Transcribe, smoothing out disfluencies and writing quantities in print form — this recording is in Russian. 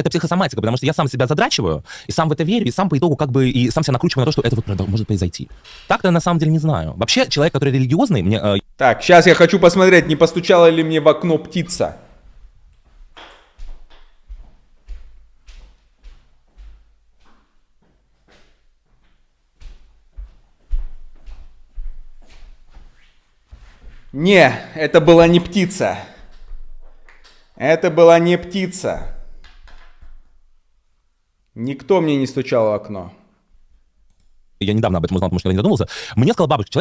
это психосоматика, потому что я сам себя задрачиваю, и сам в это верю, и сам по итогу как бы и сам себя накручиваю на то, что это вот может произойти. Так-то я на самом деле не знаю. Вообще, человек, который религиозный, мне... Так, сейчас я хочу посмотреть, не постучала ли мне в окно птица. Не, это была не птица. Это была не птица. Никто мне не стучал в окно. Я недавно об этом узнал, потому что я не задумывался. Мне сказал бабушка, человек,